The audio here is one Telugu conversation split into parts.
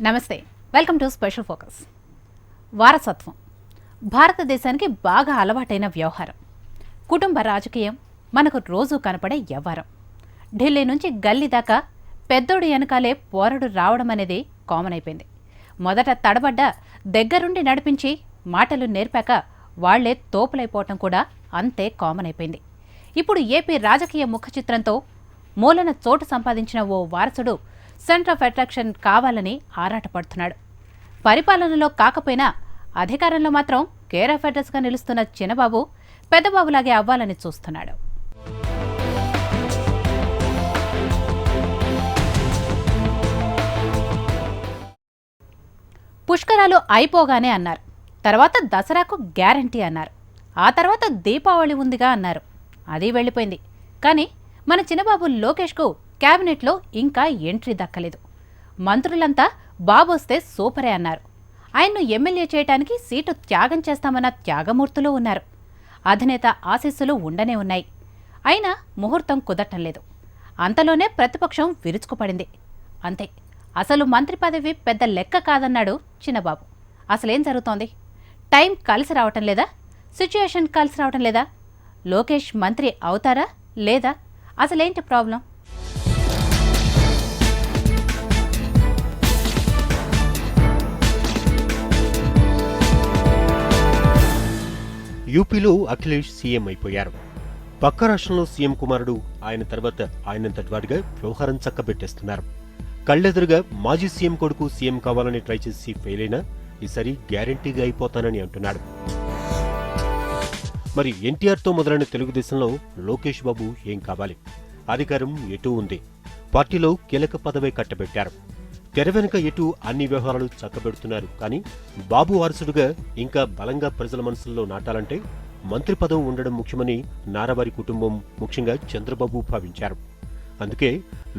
నమస్తే, వెల్కమ్ టు స్పెషల్ ఫోకస్. వారసత్వం భారతదేశానికి బాగా అలవాటైన వ్యవహారం. కుటుంబ రాజకీయం మనకు రోజూ కనపడే వ్యవహారం. ఢిల్లీ నుంచి గల్లీ దాకా పెద్దోడు వెనకాలే పోరడు రావడం అనేది కామన్ అయిపోయింది. మొదట తడబడ్డ దగ్గరుండి నడిపించి మాటలు నేర్పాక వాళ్లే తోపులైపోవటం కూడా అంతే కామన్ అయిపోయింది. ఇప్పుడు ఏపీ రాజకీయ ముఖ చిత్రంతో మూలన చోటు సంపాదించిన ఓ వారసుడు సెంటర్ ఆఫ్ అట్రాక్షన్ కావాలని ఆరాటపడుతున్నాడు. పరిపాలనలో కాకపోయినా అధికారంలో మాత్రం కేర్ ఆఫ్ అడ్రస్గా నిలుస్తున్న చిన్నబాబు పెద్దబాబులాగే అవ్వాలని చూస్తున్నాడు. పుష్కరాలు అయిపోగానే అన్నారు, తర్వాత దసరాకు గ్యారంటీ అన్నారు, ఆ తర్వాత దీపావళి ఉందిగా అన్నారు. అది వెళ్ళిపోయింది. కానీ మన చిన్నబాబు లోకేష్కు క్యాబినెట్లో ఇంకా ఎంట్రీ దక్కలేదు. మంత్రులంతా బాబొస్తే సూపరే అన్నారు. ఆయన్ను ఎమ్మెల్యే చేయటానికి సీటు త్యాగం చేస్తామన్న త్యాగమూర్తులు ఉన్నారు. అధినేత ఆశీస్సులు ఉండనే ఉన్నాయి. అయినా ముహూర్తం కుదరటం లేదు. అంతలోనే ప్రతిపక్షం విరుచుకుపడింది. అంతే, అసలు మంత్రి పదవి పెద్ద లెక్క కాదన్నాడు చిన్నబాబు. అసలేం జరుగుతోంది? టైం కలిసి రావటం లేదా? సిచ్యుయేషన్ కలిసి రావటం లేదా? లోకేష్ మంత్రి అవుతారా లేదా? అసలేంటి ప్రాబ్లం? యూపీలో అఖిలేష్ సీఎం అయిపోయారు. పక్క రాష్ట్రంలో సీఎం కుమారుడు ఆయన తర్వాత ఆయనంతటివాడిగా వ్యవహారం చక్కబెట్టేస్తున్నారు. కళ్లెదురుగా మాజీ సీఎం కొడుకు సీఎం కావాలని ట్రై చేసి ఫెయిల్ అయినా ఈసారి గ్యారంటీగా అయిపోతానని అంటున్నాడు. మరి ఎన్టీఆర్తో మొదలైన తెలుగుదేశంలో లోకేష్ బాబు ఏం కావాలి? అధికారం ఎటూ ఉంది. పార్టీలో కీలక పదవే కట్టబెట్టారు. తెర వెనుక ఎటు అన్ని వ్యవహారాలు చక్కబెడుతున్నారు. కానీ బాబు వారసుడుగా ఇంకా బలంగా ప్రజల మనసుల్లో నాటాలంటే మంత్రి పదవి ఉండడం ముఖ్యమని నారావారి కుటుంబం, ముఖ్యంగా చంద్రబాబు భావించారు. అందుకే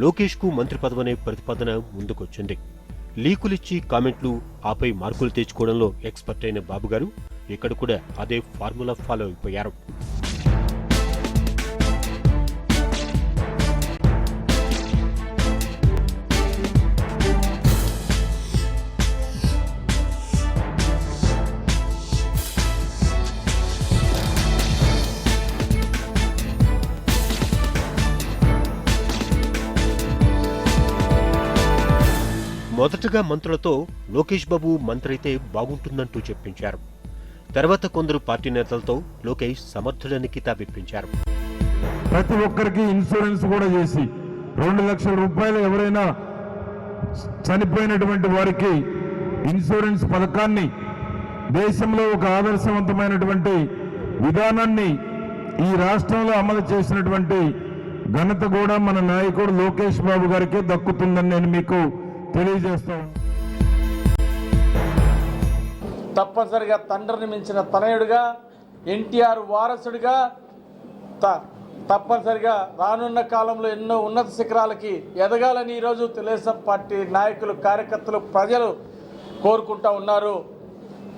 లోకేష్కు మంత్రి పదవనే ప్రతిపాదన ముందుకొచ్చింది. లీకులిచ్చి కామెంట్లు, ఆపై మార్కులు తెచ్చుకోవడంలో ఎక్స్పర్ట్ అయిన బాబుగారు ఇక్కడ కూడా అదే ఫార్ములా ఫాలో అయిపోయారు. మొదటగా మంత్రులతో లోకేష్ బాబు మంత్రి అయితే బాగుంటుందంటూ చెప్పించారు. తర్వాత కొందరు పార్టీ నేతలతో లోకేష్ సమర్థుడని కితాబిప్పించారు. ప్రతి ఒక్కరికి ఇన్సూరెన్స్ కూడా చేసి 2 లక్షల రూపాయలు ఎవరైనా చనిపోయినటువంటి వారికి ఇన్సూరెన్స్ పథకాన్ని దేశంలో ఒక ఆదర్శవంతమైనటువంటి విధానాన్ని ఈ రాష్ట్రంలో అమలు చేసినటువంటి ఘనత కూడా మన నాయకుడు లోకేష్ బాబు గారికే దక్కుతుందని నేను మీకు తెలియజేస్తాను. తప్పనిసరిగా తండ్రిని మించిన తనయుడుగా, ఎన్టీఆర్ వారసుడిగా తప్పనిసరిగా రానున్న కాలంలో ఎన్నో ఉన్నత శిఖరాలకి ఎదగాలని ఈరోజు తెలుగుదేశం పార్టీ నాయకులు, కార్యకర్తలు, ప్రజలు కోరుకుంటూ ఉన్నారు.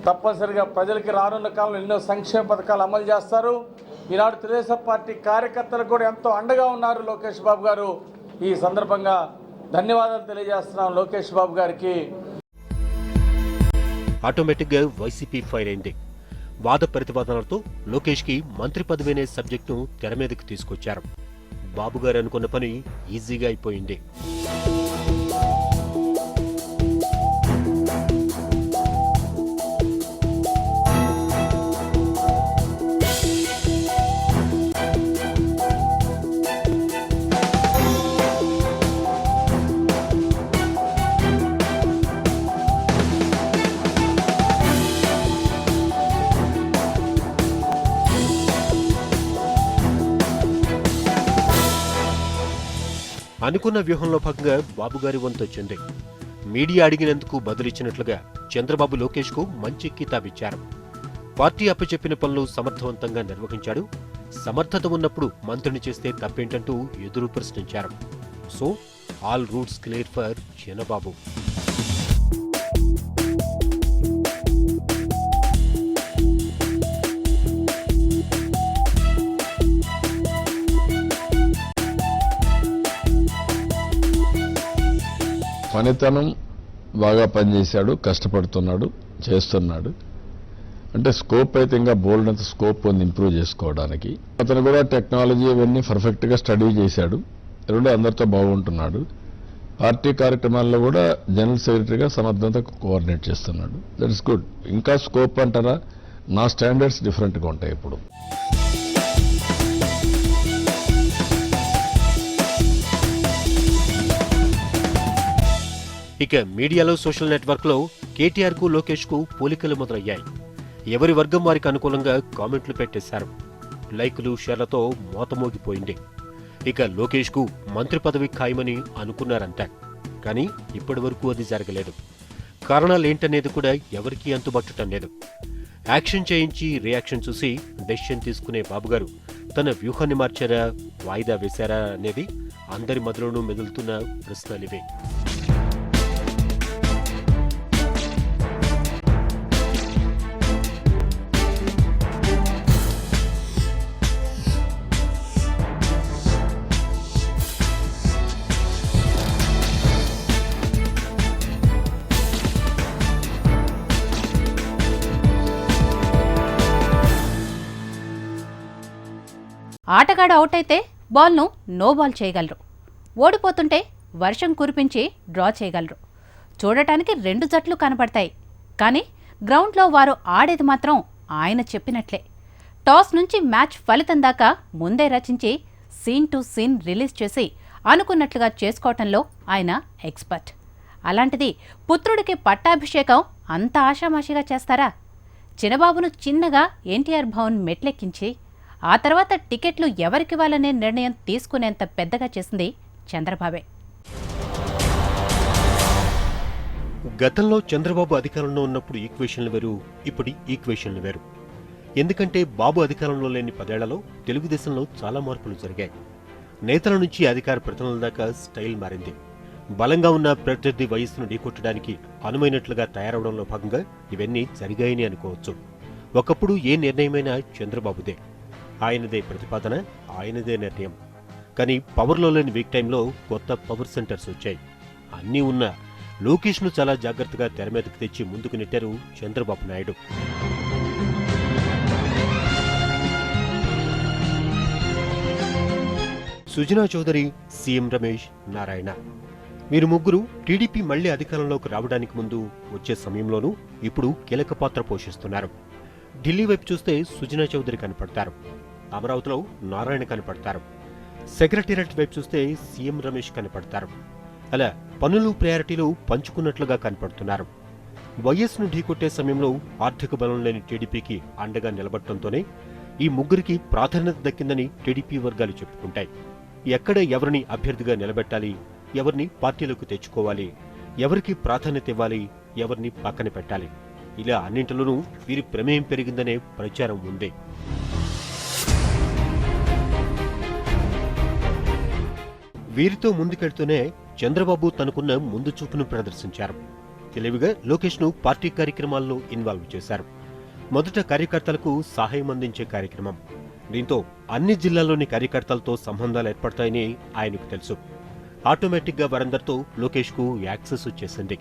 తప్పనిసరిగా ప్రజలకి రానున్న కాలంలో ఎన్నో సంక్షేమ పథకాలు అమలు చేస్తారు. ఈనాడు తెలుగుదేశం పార్టీ కార్యకర్తలకు కూడా ఎంతో అండగా ఉన్నారు లోకేష్ బాబు గారు. ఈ సందర్భంగా ధన్యవాదాలు తెలియజేస్తున్నాం లోకేష్ బాబు గారికి. ఆటోమేటిక్గా వైసీపీ ఫైర్ అయింది. వాద ప్రతిపాదనలతో లోకేష్ కి మంత్రి పదవి అనే సబ్జెక్టును తెర మీదకి తీసుకొచ్చారు. బాబుగారు అనుకున్న పని ఈజీగా అయిపోయింది. అనుకున్న వ్యూహంలో భాగంగా బాబుగారి వంతొచ్చింది. మీడియా అడిగినందుకు బదులిచ్చినట్లుగా చంద్రబాబు లోకేష్కు మంచి కితాబిచ్చారు. పార్టీ అప్పచెప్పిన పనులు సమర్థవంతంగా నిర్వహించాడు. సమర్థత ఉన్నప్పుడు మంత్రిని చేస్తే తప్పేంటంటూ ఎదురు ప్రశ్నించారు. So all routes clear for Chinnababu. పనితనం, బాగా పనిచేశాడు, కష్టపడుతున్నాడు, చేస్తున్నాడు. అంటే స్కోప్ అయితే ఇంకా బోల్డ్ అంత స్కోప్ ఉంది ఇంప్రూవ్ చేసుకోవడానికి. అతను కూడా టెక్నాలజీ ఇవన్నీ పర్ఫెక్ట్గా స్టడీ చేశాడు. రెండు అందరితో బాగుంటున్నాడు. పార్టీ కార్యక్రమాల్లో కూడా జనరల్ సెక్రటరీగా సమర్థంగా కోఆర్డినేట్ చేస్తున్నాడు. That is good. ఇంకా స్కోప్ అంటారా, నా స్టాండర్డ్స్ డిఫరెంట్గా ఉంటాయి ఇప్పుడు. ఇక మీడియాలో, సోషల్ నెట్వర్క్లో కేటీఆర్కు లోకేష్కు పోలికలు మొదలయ్యాయి. ఎవరి వర్గం వారికి అనుకూలంగా కామెంట్లు పెట్టేశారు. లైకులు, షేర్లతో మోతమోగిపోయింది. ఇక లోకేష్కు మంత్రి పదవి ఖాయమని అనుకున్నారంట. కానీ ఇప్పటి వరకు అది జరగలేదు. కారణాలేంటనేది కూడా ఎవరికీ అంతుబట్టడం లేదు. యాక్షన్ చేయించి రియాక్షన్ చూసి డెసిషన్ తీసుకునే బాబుగారు తన వ్యూహాన్ని మార్చారా, వాయిదా వేశారా అనేది అందరి మధ్యలోనూ మెదులుతున్న ప్రశ్నలివే. ఆటగాడు అవుట్ అయితే బాల్ను నో బాల్ చేయగలరు. ఓడిపోతుంటే వర్షం కురిపించి డ్రా చేయగలరు. చూడటానికి రెండు జట్లు కనపడతాయి. కానీ గ్రౌండ్లో వారు ఆడేది మాత్రం ఆయన చెప్పినట్లే. టాస్ నుంచి మ్యాచ్ ఫలితం దాకా ముందే రచించి సీన్ టు సీన్ రిలీజ్ చేసి అనుకున్నట్లుగా చేసుకోవటంలో ఆయన ఎక్స్పర్ట్. అలాంటిది పుత్రుడికి పట్టాభిషేకం అంత ఆషామాషిగా చేస్తారా? చిన్నబాబును చిన్నగా ఎన్టీఆర్ భవన్ మెట్లెక్కించి ఆ తర్వాత టికెట్లు ఎవరికివ్వాలనే నిర్ణయం తీసుకునేంత పెద్దగా చేసింది చంద్రబాబే. గతంలో చంద్రబాబు అధికారంలో ఉన్నప్పుడు ఈక్వేషన్లు వేరు, ఇప్పుడు ఈక్వేషన్లు వేరు. ఎందుకంటే బాబు అధికారంలో లేని 10 ఏళ్లలో తెలుగుదేశంలో చాలా మార్పులు జరిగాయి. నేతల నుంచి అధికార ప్రతినిధుల దాకా స్టైల్ మారింది. బలంగా ఉన్న ప్రత్యర్థి వయస్సును ఢీకొట్టడానికి అనుమైనట్లుగా తయారవడంలో భాగంగా ఇవన్నీ జరిగాయని అనుకోవచ్చు. ఒకప్పుడు ఏ నిర్ణయమైనా చంద్రబాబుదే, ఆయనదే ప్రతిపాదన, ఆయనదే నిర్ణయం. కానీ పవర్లో లేని వీక్ టైంలో కొత్త పవర్ సెంటర్స్ వచ్చాయి. అన్నీ ఉన్నా లోకేష్ను చాలా జాగ్రత్తగా తెర మీదకి తెచ్చి ముందుకు నెట్టారు చంద్రబాబు నాయుడు. సుజనా చౌదరి, సీఎం రమేష్, నారాయణ, వీరు ముగ్గురు టీడీపీ మళ్లీ అధికారంలోకి రావడానికి ముందు, వచ్చే సమయంలోనూ ఇప్పుడు కీలక పాత్ర పోషిస్తున్నారు. ఢిల్లీ వైపు చూస్తే సుజనా చౌదరి కనపడతారు, అమరావతిలో నారాయణ కనపడతారు. సెక్రటేరియట్ వైపు చూస్తే సీఎం రమేష్ కనపడతారు. అలా పనులు, ప్రయారిటీలు పంచుకున్నట్లుగా కనపడుతున్నారు. వైఎస్ను ఢీకొట్టే సమయంలో ఆర్థిక బలం లేని టీడీపీకి అండగా నిలబడటంతోనే ఈ ముగ్గురికి ప్రాధాన్యత దక్కిందని టీడీపీ వర్గాలు చెప్పుకుంటాయి. ఎక్కడ ఎవరిని అభ్యర్థిగా నిలబెట్టాలి, ఎవరిని పార్టీలోకి తెచ్చుకోవాలి, ఎవరికి ప్రాధాన్యత ఇవ్వాలి, ఎవరిని పక్కన పెట్టాలి, ఇలా అన్నింటిలోనూ వీరి ప్రమేయం పెరిగిందనే ప్రచారం ఉంది. వీరితో ముందుకెళ్తూనే చంద్రబాబు తనకున్న ముందు చూపును ప్రదర్శించారు. తెలివిగా లోకేష్ను పార్టీ కార్యక్రమాల్లో ఇన్వాల్వ్ చేశారు. మొదట కార్యకర్తలకు సహాయం అందించే కార్యక్రమం. దీంతో అన్ని జిల్లాల్లోని కార్యకర్తలతో సంబంధాలు ఏర్పడతాయని ఆయనకు తెలుసు. ఆటోమేటిక్గా వారందరితో లోకేష్కు యాక్సెస్ వచ్చేసింది.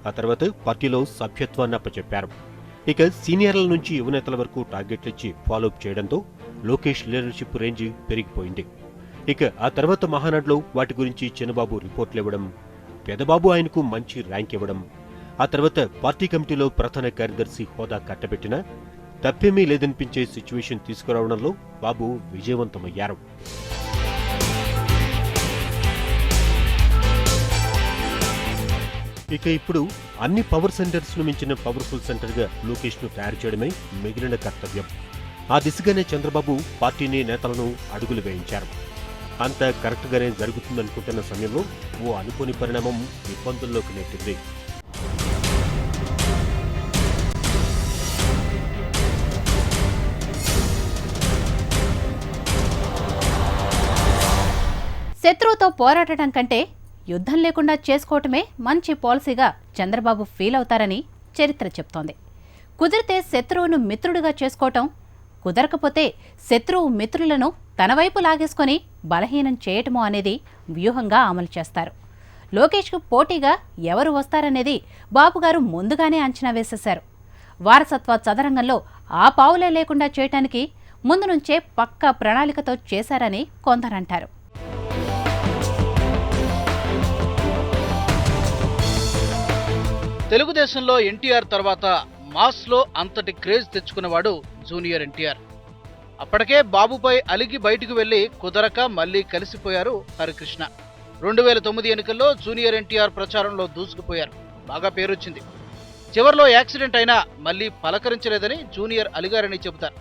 ఆ తర్వాత పార్టీలో సభ్యత్వాన్ని అప్పచెప్పారు. ఇక సీనియర్ల నుంచి యువనేతల వరకు టార్గెట్లిచ్చి ఫాలోఅప్ చేయడంతో లోకేష్ లీడర్షిప్ రేంజ్ పెరిగిపోయింది. ఇక ఆ తర్వాత మహానాడులో వాటి గురించి చిన్నబాబు రిపోర్ట్లు ఇవ్వడం, పెదబాబు ఆయనకు మంచి ర్యాంక్ ఇవ్వడం, ఆ తర్వాత పార్టీ కమిటీలో ప్రధాన కార్యదర్శి హోదా కట్టబెట్టినా తప్పేమీ లేదనిపించే సిచ్యువేషన్ తీసుకురావడంలో బాబు విజయవంతమయ్యారు. ఇక ఇప్పుడు అన్ని పవర్ సెంటర్స్ ను మించిన పవర్ఫుల్ సెంటర్ గా లోకేష్ ను తయారు చేయడమే మిగిలిన కర్తవ్యం. ఆ దిశగానే చంద్రబాబు పార్టీని, నేతలను అడుగులు వేయించారు. అంతా కరెక్ట్ గానే జరుగుతుందనుకుంటున్న సమయంలో ఓ అనుకోని పరిణామం ఇబ్బందుల్లోకి నెట్టింది. శత్రువుతో పోరాడటం కంటే యుద్ధం లేకుండా చేసుకోవటమే మంచి పాలసీగా చంద్రబాబు ఫీల్ అవుతారని చరిత్ర చెప్తోంది. కుదిరితే శత్రువును మిత్రుడిగా చేసుకోవటం, కుదరకపోతే శత్రువు మిత్రులను తన వైపు లాగేసుకొని బలహీనం చేయటమో అనేది వ్యూహంగా అమలు చేస్తారు. లోకేష్కు పోటీగా ఎవరు వస్తారనేది బాబుగారు ముందుగానే అంచనా వేసేశారు. వారసత్వ చదరంగంలో ఆ పావులే లేకుండా చేయటానికి ముందు నుంచే పక్కా ప్రణాళికతో చేశారని కొందరంటారు. తెలుగుదేశంలో ఎన్టీఆర్ తర్వాత మాస్లో అంతటి క్రేజ్ తెచ్చుకున్నవాడు జూనియర్ ఎన్టీఆర్. అప్పటికే బాబుపై అలిగి బయటకు వెళ్లి కుదరక మళ్లీ కలిసిపోయారు హరికృష్ణ. 2009 ఎన్నికల్లో జూనియర్ ఎన్టీఆర్ ప్రచారంలో దూసుకుపోయారు. బాగా పేరొచ్చింది. చివర్లో యాక్సిడెంట్ అయినా మళ్లీ పలకరించలేదని జూనియర్ అలిగారని చెబుతారు.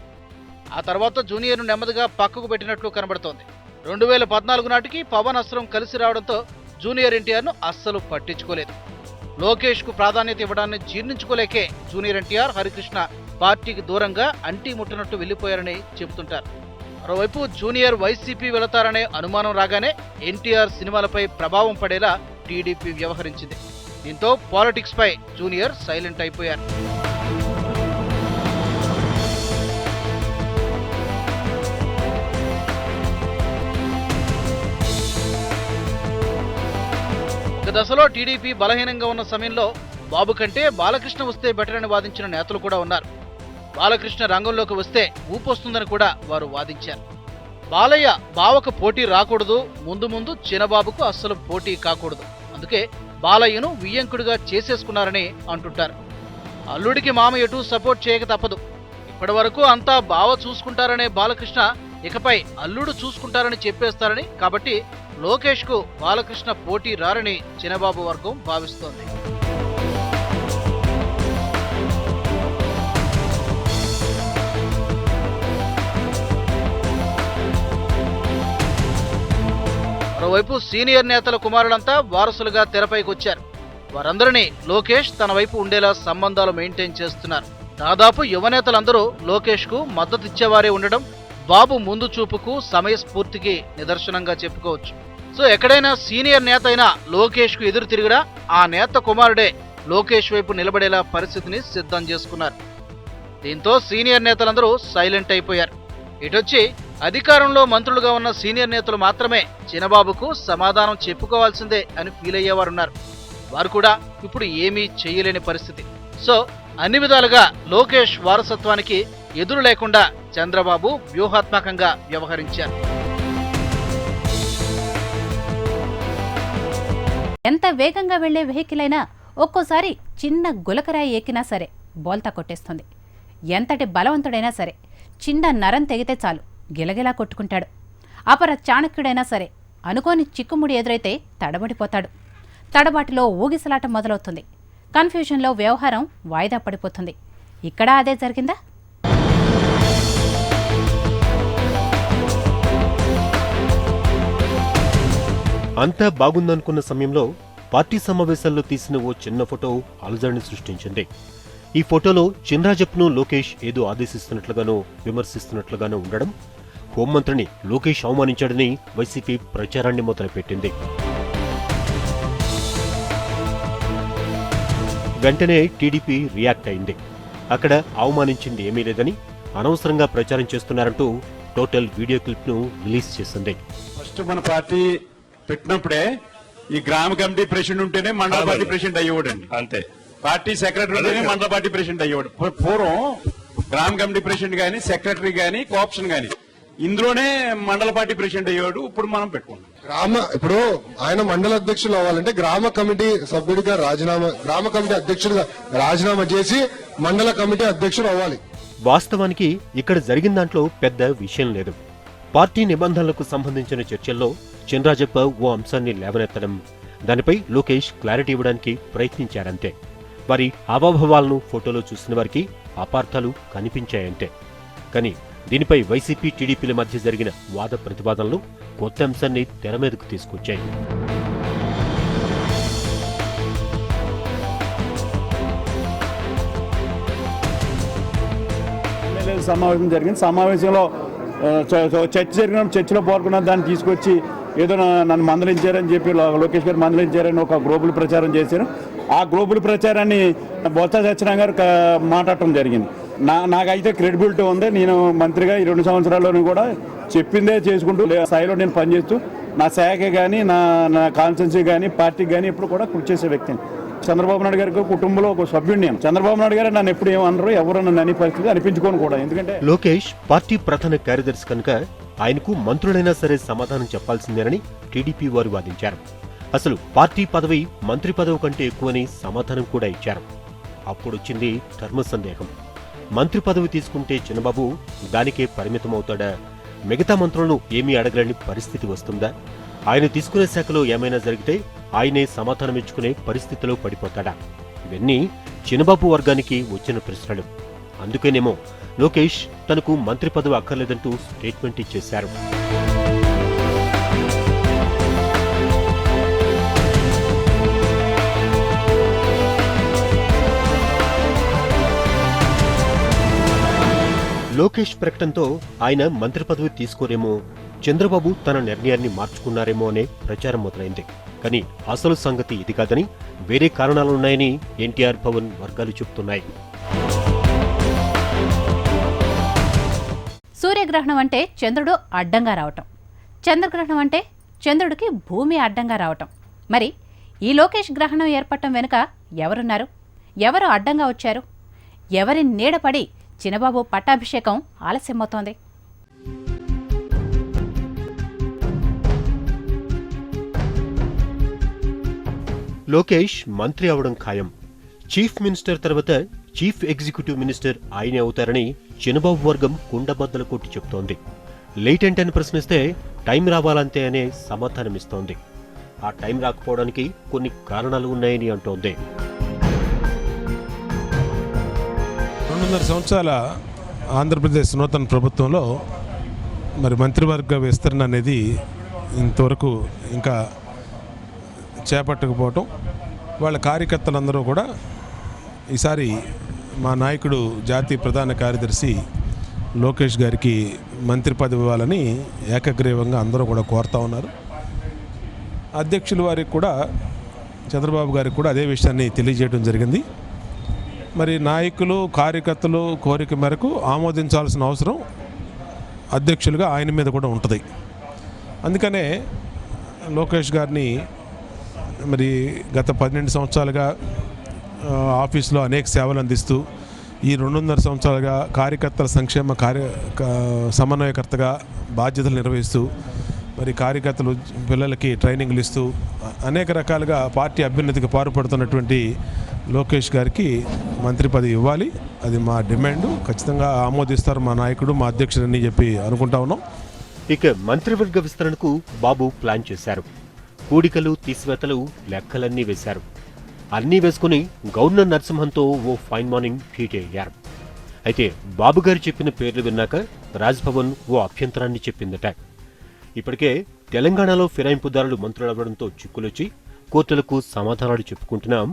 ఆ తర్వాత జూనియర్ను నెమ్మదిగా పక్కకు పెట్టినట్లు కనబడుతోంది. 2014 నాటికి పవన్ అస్త్రం కలిసి రావడంతో జూనియర్ ఎన్టీఆర్ను అస్సలు పట్టించుకోలేదు. లోకేష్కు ప్రాధాన్యత ఇవ్వడాన్ని జీర్ణించుకోలేకే జూనియర్ ఎన్టీఆర్, హరికృష్ణ పార్టీకి దూరంగా అంటీ ముట్టనట్టు వెళ్లిపోయారని చెబుతుంటారు. మరోవైపు జూనియర్ వైసీపీ వెళతారనే అనుమానం రాగానే ఎన్టీఆర్ సినిమాలపై ప్రభావం పడేలా టీడీపీ వ్యవహరించింది. దీంతో పాలిటిక్స్ పై జూనియర్ సైలెంట్ అయిపోయారు. ఒక దశలో టీడీపీ బలహీనంగా ఉన్న సమయంలో బాబు కంటే బాలకృష్ణ వస్తే బెటర్ అని వాదించిన నేతలు కూడా ఉన్నారు. బాలకృష్ణ రంగంలోకి వస్తే ఊపొస్తుందని కూడా వారు వాదించారు. బాలయ్య బావకు పోటీ రాకూడదు, ముందు ముందు చిన్నబాబుకు అస్సలు పోటీ కాకూడదు, అందుకే బాలయ్యను వియ్యంకుడిగా చేసేసుకున్నారని అంటుంటారు. అల్లుడికి మామ ఎటూ సపోర్ట్ చేయక తప్పదు. ఇప్పటి వరకు అంతా బావ చూసుకుంటారనే బాలకృష్ణ ఇకపై అల్లుడు చూసుకుంటారని చెప్పేస్తారని, కాబట్టి లోకేష్కు బాలకృష్ణ పోటీ రారని చిన్నబాబు వర్గం భావిస్తోంది. మరోవైపు సీనియర్ నేతల కుమారులంతా వారసులుగా తెరపైకొచ్చారు. వారందరినీ లోకేష్ తన వైపు ఉండేలా సంబంధాలు మెయింటైన్ చేస్తున్నారు. దాదాపు యువనేతలందరూ లోకేష్కు మద్దతిచ్చేవారే ఉండడం బాబు ముందు చూపుకు, సమయస్ఫూర్తికి నిదర్శనంగా చెప్పుకోవచ్చు. సో ఎక్కడైనా సీనియర్ నేత అయినా లోకేష్కు ఎదురు తిరిగినా ఆ నేత కుమారుడే లోకేష్ వైపు నిలబడేలా పరిస్థితిని సిద్ధం చేసుకున్నారు. దీంతో సీనియర్ నేతలందరూ సైలెంట్ అయిపోయారు. ఇటొచ్చి అధికారంలో మంత్రులుగా ఉన్న సీనియర్ నేతలు మాత్రమే చిన్నబాబుకు సమాధానం చెప్పుకోవాల్సిందే అని ఫీల్ అయ్యేవారున్నారు. వారు కూడా ఇప్పుడు ఏమీ చేయలేని పరిస్థితి. సో అన్ని విధాలుగా లోకేష్ వారసత్వానికి ఎదురు లేకుండా చంద్రబాబు వ్యూహాత్మకంగా వ్యవహరించారు. ఎంత వేగంగా వెళ్లే వెహికల్ అయినా ఒక్కోసారి చిన్న గులకరాయి ఎక్కినా సరే బోల్తా కొట్టేస్తుంది. ఎంతటి బలవంతుడైనా సరే చిన్న నరం తెగితే చాలు గిలగిలా కొట్టుకుంటాడు. అపర చాణక్యుడైనా సరే అనుకోని చిక్కుముడి ఎదురైతే తడబడిపోతాడు. తడబాటులో ఊగిసలాట మొదలవుతుంది. కన్ఫ్యూజన్లో వ్యవహారం వాయిదా పడిపోతుంది. ఇక్కడ అదే జరిగిందా? అంతా బాగుందనుకున్న సమయంలో పార్టీ సమావేశాల్లో తీసిన ఓ చిన్న ఫోటో అలజడిని సృష్టించింది. ఈ ఫోటోలో చిన్రాజప్పను లోకేష్ ఏదో ఆదేశిస్తున్నట్లుగానో విమర్శిస్తున్నట్లుగానో ఉండడం హోంమంత్రిని లోకేష్ అవమానించాడని వైసీపీ ప్రచారాన్ని మొదలుపెట్టింది. వెంటనే టీడీపీ రియాక్ట్ అయింది. అక్కడ అవమానించింది ఏమీ లేదని, అనవసరంగా ప్రచారం చేస్తున్నారంటూ టోటల్ వీడియో క్లిప్ ను రిలీజ్ చేసింది. ఫస్ట్ మన పార్టీ పెట్టినప్పుడే ఈ గ్రామ కమిటీ ప్రెసిడెంట్ ఉంటేనే మండల పార్టీ ప్రెసిడెంట్ అయ్యేవాడండి. అంతే. పార్టీ సెక్రటరీ ఉంటేనే మండల పార్టీ ప్రెసిడెంట్ అయ్యేవాడు. పూర్వం గ్రామ కమిటీ ప్రెసిడెంట్ గానీ, సెక్రటరీ గానీ, కోఆప్షన్ గానీ ఇందులోనే మండల పార్టీ ప్రెసిడెంట్ అయ్యేవాడు. ఇప్పుడు మనం పెట్టుకున్నాం. ఇప్పుడు ఆయన మండల అధ్యక్షులు అవ్వాలంటే గ్రామ కమిటీ సభ్యుడిగా గ్రామ కమిటీ అధ్యక్షుడిగా రాజీనామా చేసి మండల కమిటీ అధ్యక్షుడు అవ్వాలి. వాస్తవానికి ఇక్కడ జరిగిన దాంట్లో పెద్ద విషయం లేదు. పార్టీ నిబంధనలకు సంబంధించిన చర్చల్లో చినరాజప్ప ఓ అంశాన్ని లేవనెత్తడం, దానిపై లోకేష్ క్లారిటీ ఇవ్వడానికి ప్రయత్నించారంతే. వారి హావభావాలను ఫోటోలో చూసిన వారికి అపార్థాలు కనిపించాయంతే. కానీ దీనిపై వైసీపీ టీడీపీల మధ్య జరిగిన వాద ప్రతివాదనలు కొత్త అంశాన్ని తెర మీదకు తీసుకొచ్చాయి. సమావేశం జరిగింది. సమావేశంలో చర్చ జరిగిన చర్చలో పాల్గొన్న దాన్ని తీసుకొచ్చి ఏదో నన్ను మందలించారని చెప్పి లోకేష్ గారు మందలించారని ఒక గ్లోబల్ ప్రచారం చేశారు. ఆ గ్లోబల్ ప్రచారాన్ని బొత్స సత్యనారాయణ గారు మాట్లాడటం జరిగింది. నాకైతే క్రెడిబిలిటీ ఉంది. నేను మంత్రిగా ఈ 2 సంవత్సరాల్లోనూ కూడా చెప్పిందే చేసుకుంటూ స్థాయిలో నేను పనిచేస్తూ నా శాఖ కానీ నా కాన్స్టిట్యున్సీ కానీ పార్టీకి కానీ ఎప్పుడు కూడా కృషి చేసే వ్యక్తిని. చంద్రబాబు నాయుడు గారికి కుటుంబంలో ఒక సభ్యుడిని నేను. చంద్రబాబు నాయుడు గారు నన్ను ఎప్పుడు ఏమనరు, ఎవరు నన్ను అనే పరిస్థితి అనిపించుకోను కూడా. ఎందుకంటే లోకేష్ పార్టీ ప్రధాన కార్యదర్శి కనుక ఆయనకు మంత్రులైనా సరే సమాధానం చెప్పాల్సిందేనని టీడీపీ వారు వాదించారు. అసలు పార్టీ పదవి మంత్రి పదవి కంటే ఎక్కువని సమాధానం కూడా ఇచ్చారు. అప్పుడొచ్చింది ధర్మ సందేహం. మంత్రి పదవి తీసుకుంటే చిన్నబాబు దానికే పరిమితమవుతాడా? మిగతా మంత్రులను ఏమీ అడగలేని పరిస్థితి వస్తుందా? ఆయన తీసుకునే శాఖలో ఏమైనా జరిగితే ఆయనే సమాధానమిచ్చుకునే పరిస్థితిలో పడిపోతాడా? ఇవన్నీ చిన్నబాబు వర్గానికి వచ్చిన ప్రశ్నలు. అందుకేనేమో లోకేష్ తనకు మంత్రి పదవి అక్కర్లేదంటూ స్టేట్మెంట్ ఇచ్చేశారు. లోకేష్ ప్రకటనతో ఆయన మంత్రి పదవి తీసుకోరేమో, చంద్రబాబు తన నిర్ణయాన్ని మార్చుకున్నారేమో అనే ప్రచారం మొదలైంది. కానీ అసలు సంగతి ఇది కాదని, వేరే కారణాలున్నాయని ఎన్టీఆర్ భవన్ వర్గాలు చెబుతున్నాయి. సూర్యగ్రహణం అంటే చంద్రుడు అడ్డంగా రావటం, చంద్రగ్రహణం అంటే చంద్రుడికి భూమి అడ్డంగా రావటం. మరి ఈ లోకేష్ గ్రహణం ఏర్పడటం వెనుక ఎవరున్నారు? ఎవరు అడ్డంగా వచ్చారు? ఎవరి నీడపడి చిన్నబాబు పట్టాభిషేకం ఆలస్యమవుతోంది? లోకేష్ మంత్రి అవడం ఖాయం. చీఫ్ మినిస్టర్ తర్వాత చీఫ్ ఎగ్జిక్యూటివ్ మినిస్టర్ ఆయనే అవుతారని చిన్నబాబు వర్గం కుండబద్దలు కొట్టి చెబుతోంది. లేట్ అంటే ప్రశ్నిస్తే టైం రావాలంతే అనే సమాధానమిస్తోంది. ఆ టైం రాకపోవడానికి కొన్ని కారణాలు ఉన్నాయని అంటోంది. 2.5 సంవత్సరాల ఆంధ్రప్రదేశ్ నూతన ప్రభుత్వంలో మరి మంత్రివర్గ విస్తరణ అనేది ఇంతవరకు ఇంకా చేపట్టకపోవటం, వాళ్ళ కార్యకర్తలందరూ కూడా ఈసారి మా నాయకుడు జాతీయ ప్రధాన కార్యదర్శి లోకేష్ గారికి మంత్రి పదవి ఇవ్వాలని ఏకగ్రీవంగా అందరూ కూడా కోరుతా ఉన్నారు. అధ్యక్షుల వారికి కూడా, చంద్రబాబు గారికి కూడా అదే విషయాన్ని తెలియజేయడం జరిగింది. మరి నాయకులు కార్యకర్తలు కోరిక మేరకు ఆమోదించాల్సిన అవసరం అధ్యక్షులుగా ఆయన మీద కూడా ఉంటుంది. అందుకనే లోకేష్ గారిని మరి గత 12 సంవత్సరాలుగా ఆఫీస్లో అనేక సేవలు అందిస్తూ, ఈ 2.5 సంవత్సరాలుగా కార్యకర్తల సంక్షేమ సమన్వయకర్తగా బాధ్యతలు నిర్వహిస్తూ, మరి కార్యకర్తలు పిల్లలకి ట్రైనింగ్లు ఇస్తూ అనేక రకాలుగా పార్టీ అభ్యున్నతికి పాటుపడుతున్నటువంటి లోకేష్ గారికి మంత్రి పదవి ఇవ్వాలి. అది మా డిమాండ్. ఖచ్చితంగా ఆమోదిస్తారు మా నాయకుడు, మా అధ్యక్షుడని చెప్పి అనుకుంటా ఉన్నాం. ఇక మంత్రివర్గ విస్తరణకు బాబు ప్లాన్ చేశారు. కూడికలు తీసివేతలు లెక్కలన్నీ వేశారు. అన్నీ వేసుకుని గవర్నర్ నరసింహన్తో ఓ ఫైన్ మార్నింగ్ ఫీట్ అయ్యారు. అయితే బాబుగారు చెప్పిన పేర్లు విన్నాక రాజ్భవన్ ఓ అభ్యంతరాన్ని చెప్పిందట. ఇప్పటికే తెలంగాణలో ఫిరాయింపుదారులు మంత్రులవ్వడంతో చిక్కులొచ్చి కోర్టులకు సమాధానాలు చెప్పుకుంటున్నాం,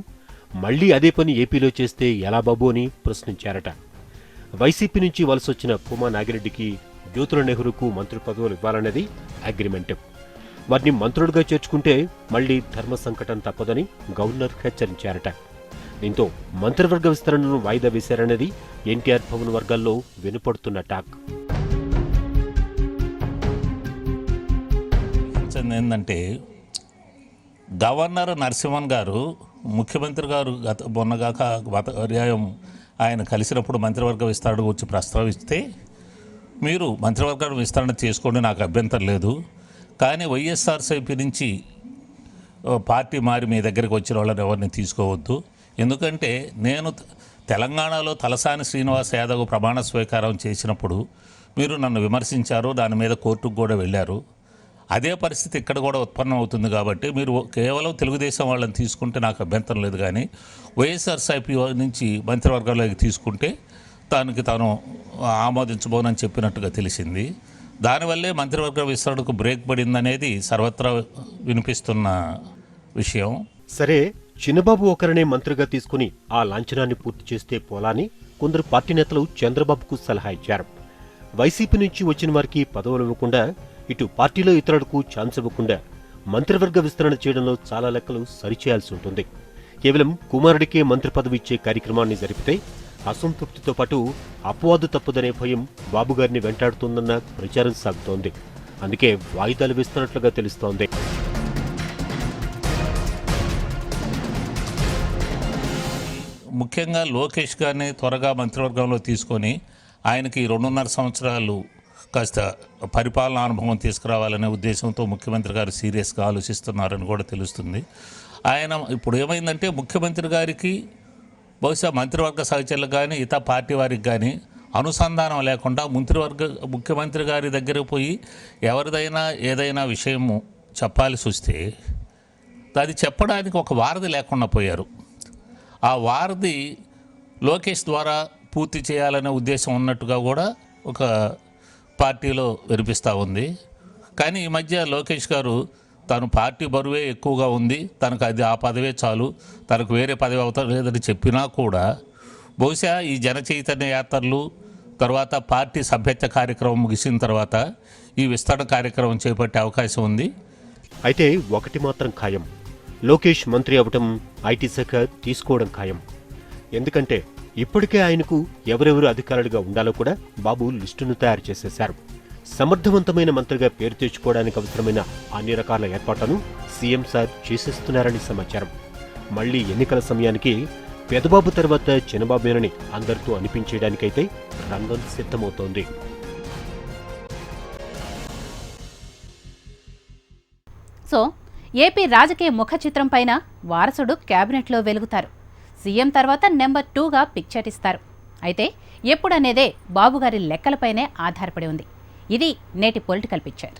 మళ్లీ అదే పని ఏపీలో చేస్తే ఎలా బాబు అని ప్రశ్నించారట. వైసీపీ నుంచి వలసొచ్చిన పూమా నాగిరెడ్డికి, జ్యోతుల నెహ్రూకు మంత్రి పదవులు ఇవ్వాలన్నది అగ్రిమెంట్. వారిని మంత్రులుగా చేర్చుకుంటే మళ్లీ ధర్మ సంకటం తప్పదని గవర్నర్ హెచ్చరించారట. దీంతో మంత్రివర్గ విస్తరణను వాయిదా వేశారన్నది ఎన్టీఆర్ భవన్ వర్గాల్లో వినపడుతున్న టాక్. ఏంటంటే గవర్నర్ నరసింహన్ గారు, ముఖ్యమంత్రి గారు మొన్నగాక పర్యాయం ఆయన కలిసినప్పుడు మంత్రివర్గ విస్తరణ గురించి ప్రస్తావిస్తే, మీరు మంత్రివర్గ విస్తరణ చేసుకోండి, నాకు అభ్యంతరం లేదు, కానీ వైఎస్ఆర్సీపీ నుంచి పార్టీ మారి మీ దగ్గరికి వచ్చిన వాళ్ళని ఎవరిని తీసుకోవద్దు, ఎందుకంటే నేను తెలంగాణలో తలసాని శ్రీనివాస్ యాదవ్ ప్రమాణ స్వీకారం చేసినప్పుడు మీరు నన్ను విమర్శించారు, దాని మీద కోర్టుకు కూడా వెళ్ళారు. అదే పరిస్థితి ఇక్కడ కూడా ఉత్పన్నం అవుతుంది కాబట్టి మీరు కేవలం తెలుగుదేశం వాళ్ళని తీసుకుంటే నాకు అభ్యంతరం లేదు, కానీ వైఎస్ఆర్సీపీ నుంచి మంత్రివర్గంలోకి తీసుకుంటే దానికి తాను ఆమోదించబోనని చెప్పినట్టుగా తెలిసింది. దానివల్లే మంత్రివర్గ విస్తరణకు బ్రేక్ పడిందనేది సర్వత్రా వినిపిస్తున్న విషయం. సరే, చిన్నబాబు ఒకరినే మంత్రిగా తీసుకుని ఆ లాంఛనాన్ని పూర్తి చేస్తే పోలాని కొందరు పార్టీ నేతలు చంద్రబాబుకు సలహా ఇచ్చారు. వైసీపీ నుంచి వచ్చిన వారికి పదవులు ఇవ్వకుండా, ఇటు పార్టీలో ఇతరులకు ఛాన్స్ ఇవ్వకుండా మంత్రివర్గ విస్తరణ చేయడంలో చాలా లెక్కలు సరిచేయాల్సి ఉంటుంది. కేవలం కుమారుడికే మంత్రి పదవి ఇచ్చే కార్యక్రమాన్ని జరిపితే అసంతృప్తితో పాటు అపవాదు తప్పదనే భయం బాబుగారిని వెంటాడుతోందన్న ప్రచారం సాగుతోంది. అందుకే వాయిదాలు వేస్తున్నట్లుగా తెలుస్తోంది. ముఖ్యంగా లోకేష్ గారిని త్వరగా మంత్రివర్గంలో తీసుకొని ఆయనకి 2.5 సంవత్సరాలు కాస్త పరిపాలనా అనుభవం తీసుకురావాలనే ఉద్దేశంతో ముఖ్యమంత్రి గారు సీరియస్గా ఆలోచిస్తున్నారని కూడా తెలుస్తుంది. ఆయన ఇప్పుడు ఏమైందంటే ముఖ్యమంత్రి గారికి బహుశా మంత్రివర్గ సహచరులకు కానీ ఇతర పార్టీ వారికి కానీ అనుసంధానం లేకుండా ముఖ్యమంత్రి గారి దగ్గరకు పోయి ఎవరిదైనా ఏదైనా విషయము చెప్పాల్సి వస్తే అది చెప్పడానికి ఒక వారధి లేకుండా పోయారు. ఆ వారధి లోకేష్ ద్వారా పూర్తి చేయాలనే ఉద్దేశం ఉన్నట్టుగా కూడా ఒక పార్టీలో వినిపిస్తూ ఉంది. కానీ ఈ మధ్య లోకేష్ గారు తను పార్టీ బరువే ఎక్కువగా ఉంది, తనకు అది ఆ పదవే చాలు, తనకు వేరే పదవి అవసరం లేదని చెప్పినా కూడా బహుశా ఈ జన చైతన్య యాత్రలు తర్వాత పార్టీ సభ్యత్వ కార్యక్రమం ముగిసిన తర్వాత ఈ విస్తరణ కార్యక్రమం చేపట్టే అవకాశం ఉంది. అయితే ఒకటి మాత్రం ఖాయం, లోకేష్ మంత్రి అవటం, ఐటీ శాఖ తీసుకోవడం ఖాయం. ఎందుకంటే ఇప్పటికే ఆయనకు ఎవరెవరు అధికారులుగా ఉండాలో కూడా బాబు లిస్టును తయారు చేసేశారు. సమర్థవంతమైన మంత్రిగా పేరు తెచ్చుకోవడానికి అవసరమైన అన్ని రకాల ఏర్పాట్లను సీఎం సార్ చేసేస్తున్నారని సమాచారం. మళ్లీ ఎన్నికల సమయానికి పెదబాబు తర్వాత చిన్నబాబేనని అందరితో అనిపించేయడానికైతే రంగం సిద్ధమవుతోంది. సో ఏపీ రాజకీయ ముఖ చిత్రం పైన వారసుడు క్యాబినెట్లో వెలుగుతారు. సీఎం తర్వాత నెంబర్ 2గా పిక్చర్ ఇస్తారు. అయితే ఎప్పుడనేదే బాబుగారి లెక్కలపైనే ఆధారపడి ఉంది. ఇది నేటి పొలిటికల్ పిక్చర్.